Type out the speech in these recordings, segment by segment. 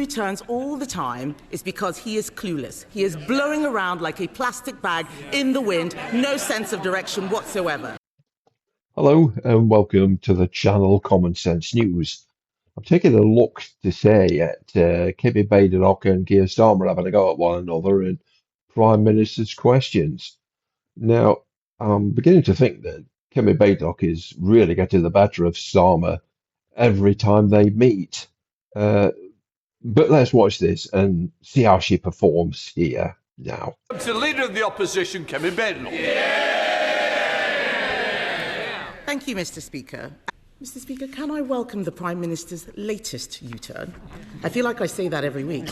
U-turns all the time is because he is clueless. He is blowing around like a plastic bag in the wind, no sense of direction whatsoever. Hello and welcome to the channel Common Sense News. I'm taking a look to say at Kevin Badenoch and Keir Starmer having a go at one another in Prime Minister's questions. Now, I'm beginning to think that Kevin Badenoch is really getting the better of Starmer every time they meet. But let's watch this and see how she performs here now. To Leader of the Opposition, Kevin Badenoch. Thank you, Mr. Speaker. Mr. Speaker, can I welcome the Prime Minister's latest U-turn? I feel like I say that every week.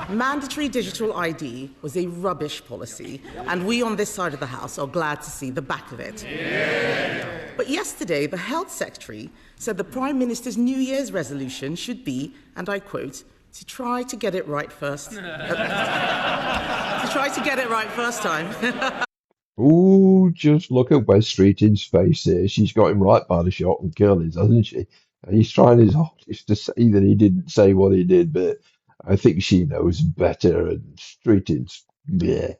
Mandatory digital ID was a rubbish policy, and we on this side of the House are glad to see the back of it. But yesterday, the Health Secretary said the Prime Minister's New Year's resolution should be, and I quote, to try to get it right first. To try to get it right first time. Ooh, just look at Wes Streeting's face there. She's got him right by the short and curlies, hasn't she? And he's trying his hardest to say that he didn't say what he did, but I think she knows better, and Streeting's bleh.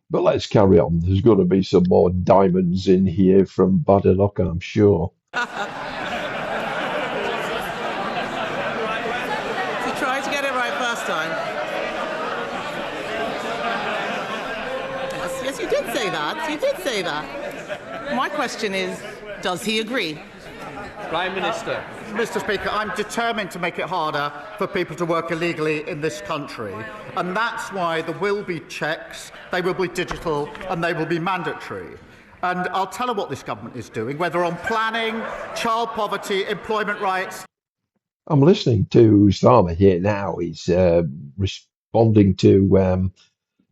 But let's carry on. There's going to be some more diamonds in here from Badenoch, I'm sure. To try to get it right first time. Yes, you did say that. You did say that. My question is, does he agree? Prime Minister. Mr. Speaker, I'm determined to make it harder for people to work illegally in this country, and that's why there will be checks, they will be digital, and they will be mandatory. And I'll tell her what this government is doing, whether on planning, child poverty, employment rights. I'm listening to Starmer here now. He's responding to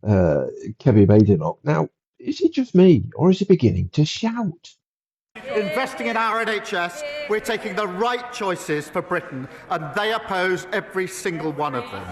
Kevin Badenoch. Now, is it just me, or is he beginning to shout? Investing in our NHS, we're taking the right choices for Britain, and they oppose every single one of them.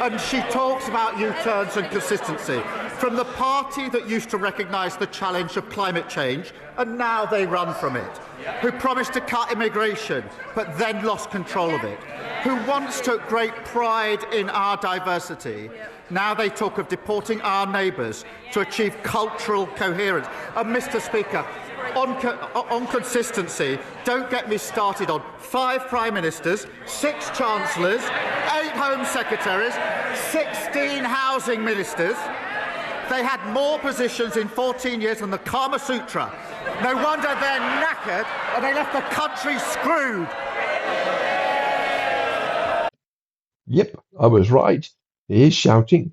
And she talks about U-turns and consistency. From the party that used to recognise the challenge of climate change, and now they run from it. Who promised to cut immigration, but then lost control of it. Who once took great pride in our diversity. Now they talk of deporting our neighbours to achieve cultural coherence. And Mr. Speaker, on consistency, don't get me started on 5 Prime Ministers, 6 Chancellors, 8 Home Secretaries, 16 Housing Ministers. They had more positions in 14 years than the Kama Sutra. No wonder they're knackered and they left the country screwed. Yep, I was right. He is shouting.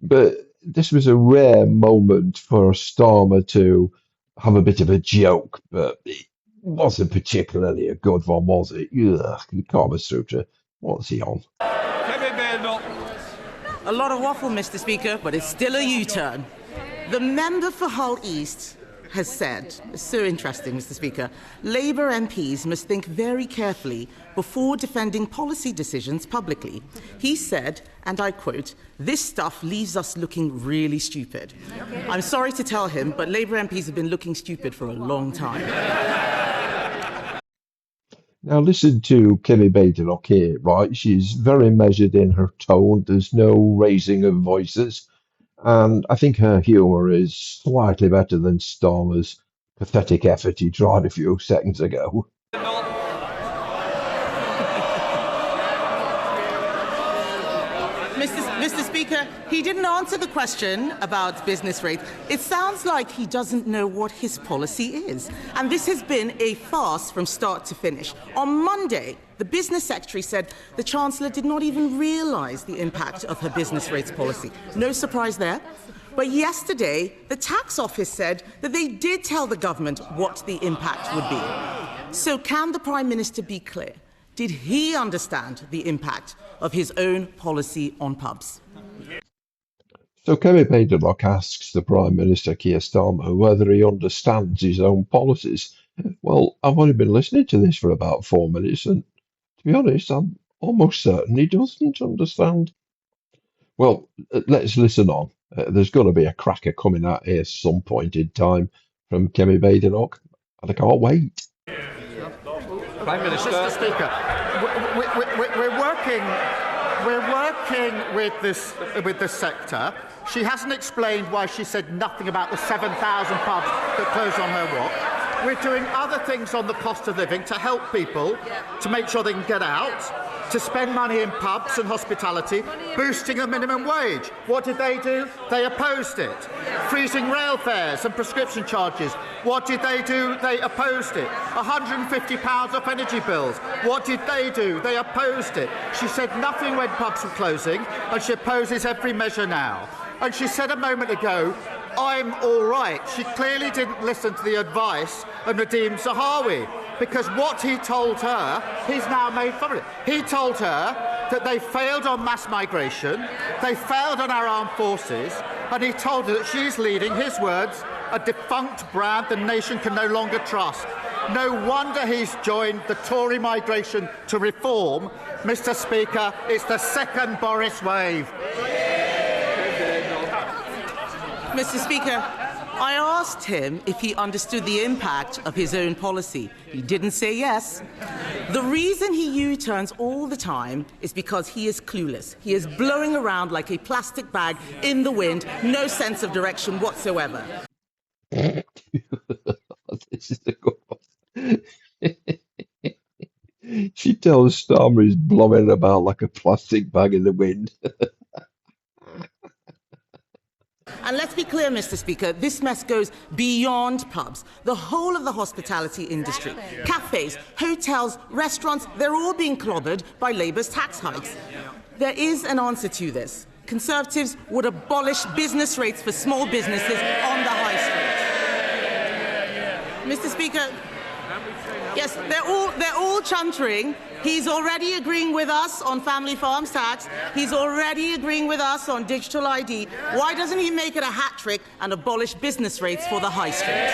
But this was a rare moment for Starmer to have a bit of a joke, but it wasn't particularly a good one, was it? Ugh, the Kama Sutra. What's he on? Kevin Badenoch. A lot of waffle, Mr. Speaker, but it's still a U-turn. The member for Hull East has said, it's so interesting, Mr. Speaker, Labour MPs must think very carefully before defending policy decisions publicly. He said, and I quote, "This stuff leaves us looking really stupid." I'm sorry to tell him, but Labour MPs have been looking stupid for a long time. Now listen to Kevin Badenoch here, right? She's very measured in her tone. There's no raising of voices. And I think her humour is slightly better than Starmer's pathetic effort he tried a few seconds ago. Mr. Speaker, he didn't answer the question about business rates. It sounds like he doesn't know what his policy is. And this has been a farce from start to finish. On Monday, the Business Secretary said the Chancellor did not even realise the impact of her business rates policy. No surprise there. But yesterday, the Tax Office said that they did tell the government what the impact would be. So can the Prime Minister be clear? Did he understand the impact of his own policy on pubs? So Kevin Badenoch asks the Prime Minister Keir Starmer whether he understands his own policies. Well, I've only been listening to this for about 4 minutes, and to be honest, I'm almost certain he doesn't understand. Well, let's listen on. There's got to be a cracker coming out here some point in time from Kevin Badenoch, and I can't wait. Prime Minister. Mr. Speaker, we're working with this sector. She hasn't explained why she said nothing about the 7,000 pubs that closed on her watch. We're doing other things on the cost of living to help people, to make sure they can get out, to spend money in pubs and hospitality, boosting the minimum wage. What did they do? They opposed it. Freezing rail fares and prescription charges. What did they do? They opposed it. £150 off energy bills. What did they do? They opposed it. She said nothing when pubs were closing, and she opposes every measure now. And she said a moment ago, I'm all right. She clearly didn't listen to the advice of Nadeem Zahawi, because what he told her, he's now made fun of it. He told her that they failed on mass migration, they failed on our armed forces, and he told her that she's leading, his words, a defunct brand the nation can no longer trust. No wonder he's joined the Tory migration to reform. Mr. Speaker, it's the second Boris wave. Mr. Speaker, I asked him if he understood the impact of his own policy. He didn't say yes. The reason he U-turns all the time is because he is clueless. He is blowing around like a plastic bag in the wind, no sense of direction whatsoever. This is a good one. She tells Starmer he's blowing about like a plastic bag in the wind. And let's be clear, Mr. Speaker, this mess goes beyond pubs. The whole of the hospitality industry, cafes, hotels, restaurants, they're all being clobbered by Labour's tax hikes. There is an answer to this. Conservatives would abolish business rates for small businesses on the high street. Mr. Speaker, yes, they're all chuntering. He's already agreeing with us on family farms tax. He's already agreeing with us on digital ID. Why doesn't he make it a hat trick and abolish business rates for the high street?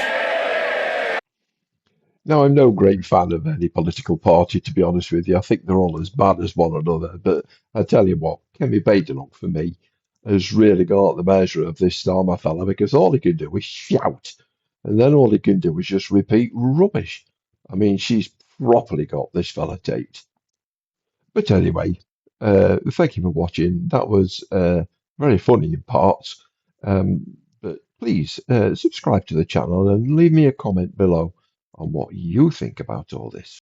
Now, I'm no great fan of any political party, to be honest with you. I think they're all as bad as one another. But I tell you what, Kemi Badenoch, for me, has really got the measure of this Starmer fella, because all he can do is shout. And then all he can do is just repeat rubbish. I mean, she's properly got this fella taped. But anyway, thank you for watching. That was very funny in parts. But please subscribe to the channel and leave me a comment below on what you think about all this.